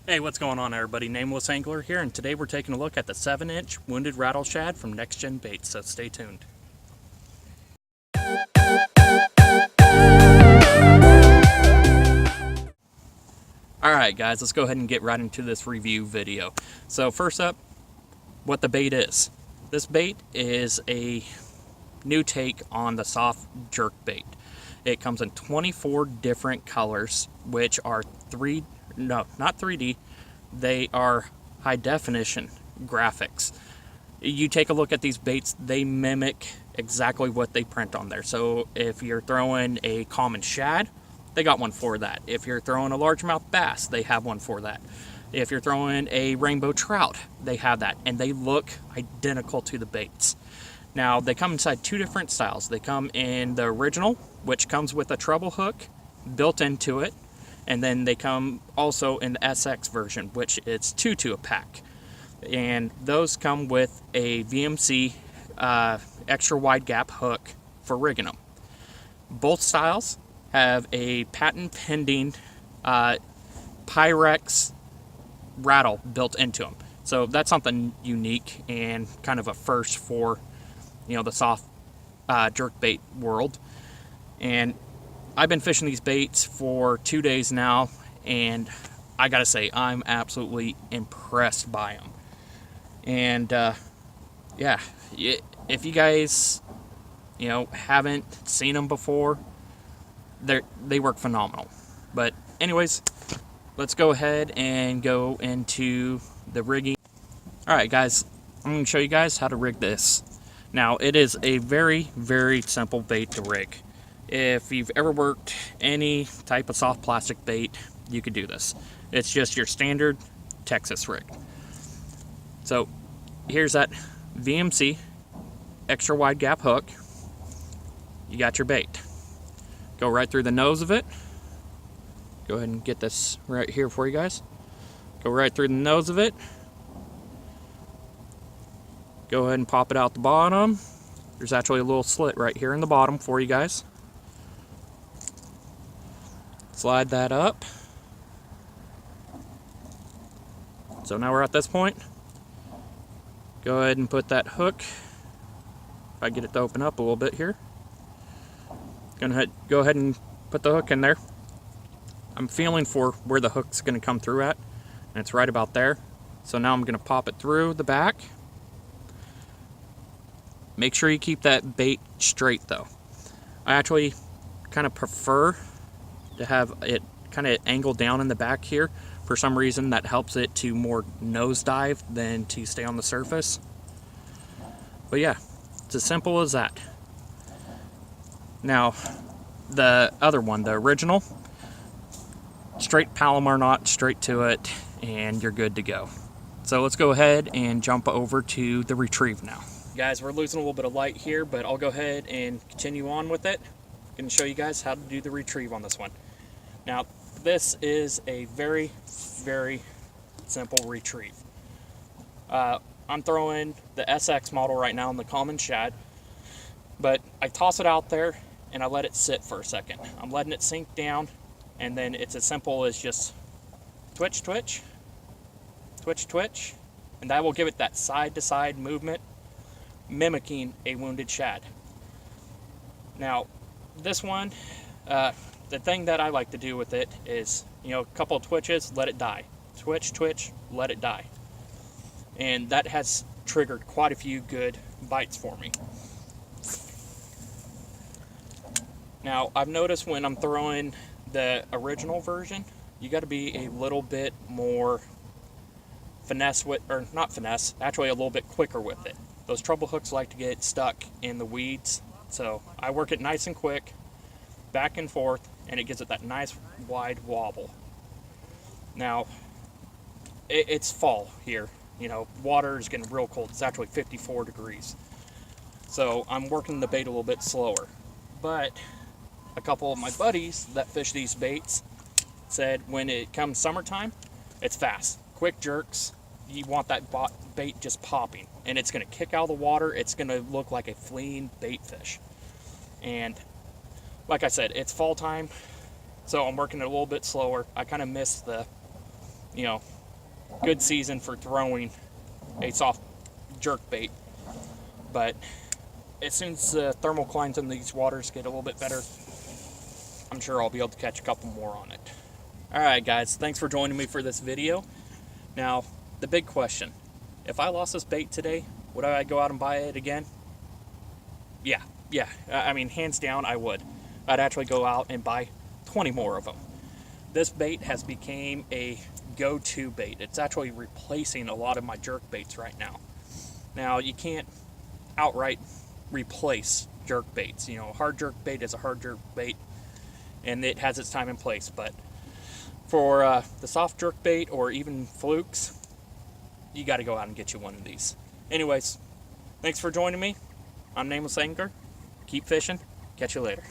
Hey, what's going on everybody? Nameless Angler here, and today we're taking a look at the 7-inch wounded rattle shad from Nextgen Baits, so stay tuned. Alright guys, let's go ahead and get right into this review video. So first up, what the bait is. This bait is a new take on the soft jerk bait. It comes in 24 different colors, which are not 3D, they are high definition graphics. You take a look at these baits, they mimic exactly what they print on there. So if you're throwing a common shad, they got one for that. If you're throwing a largemouth bass, they have one for that. If you're throwing a rainbow trout, they have that, and they look identical to the baits. Now, they come inside two different styles. They come in the original, which comes with a treble hook built into it, and then they come also in the SX version, which is 2 to a pack. And those come with a VMC extra wide gap hook for rigging them. Both styles have a patent pending Pyrex rattle built into them. So that's something unique and kind of a first for, the soft jerkbait world. And I've been fishing these baits for 2 days now, and I gotta say, I'm absolutely impressed by them. And yeah, if you guys, haven't seen them before, they work phenomenal. But anyways, let's go ahead and go into the rigging. All right, guys, I'm going to show you guys how to rig this. Now, it is a very, very simple bait to rig. If you've ever worked any type of soft plastic bait, you could do this. It's just your standard Texas rig. So here's that VMC extra wide gap hook. You got your bait. Go right through the nose of it. Go ahead and get this right here for you guys. Go right through the nose of it. Go ahead and pop it out the bottom. There's actually a little slit right here in the bottom for you guys. Slide that up. So now we're at this point. Go ahead and put that hook. If I get it to open up a little bit here. Go ahead and put the hook in there. I'm feeling for where the hook's going to come through at, and it's right about there. So now I'm going to pop it through the back. Make sure you keep that bait straight though. I actually kind of prefer to have it kind of angled down in the back here. For some reason that helps it to more nosedive than to stay on the surface. But yeah, it's as simple as that. Now, the other one, the original, straight Palomar knot, straight to it, and you're good to go. So let's go ahead and jump over to the retrieve now. Guys, we're losing a little bit of light here, but I'll go ahead and continue on with it. I'm going to show you guys how to do the retrieve on this one. Now, this is a very, very simple retrieve. I'm throwing the SX model right now in the common shad, but I toss it out there and I let it sit for a second. I'm letting it sink down, and then it's as simple as just twitch, twitch, twitch, twitch, and that will give it that side-to-side movement, mimicking a wounded shad. Now, this one, the thing that I like to do with it is, a couple of twitches, let it die. Twitch, twitch, let it die. And that has triggered quite a few good bites for me. Now, I've noticed when I'm throwing the original version, you got to be a little bit more finesse with, or not finesse, actually a little bit quicker with it. Those treble hooks like to get stuck in the weeds, so I work it nice and quick, back and forth, and it gives it that nice wide wobble. Now, it's fall here. Water is getting real cold. It's actually 54 degrees. So I'm working the bait a little bit slower. But a couple of my buddies that fish these baits said when it comes summertime, it's fast. Quick jerks. You want that bait just popping. And it's going to kick out of the water. It's going to look like a fleeing bait fish. And like I said, it's fall time, so I'm working it a little bit slower. I kind of missed the you know, good season for throwing a soft jerk bait. But as soon as the thermal climbs in these waters get a little bit better, I'm sure I'll be able to catch a couple more on it. Alright guys, thanks for joining me for this video. Now, the big question, if I lost this bait today, would I go out and buy it again? Yeah, I mean, hands down, I would. I'd actually go out and buy 20 more of them. This bait has become a go-to bait. It's actually replacing a lot of my jerk baits right now. Now, you can't outright replace jerk baits. You know, a hard jerk bait is a hard jerk bait, and it has its time and place. But for the soft jerk bait or even flukes, you got to go out and get you one of these. Anyways, thanks for joining me. I'm Nameless Angler. Keep fishing. Catch you later.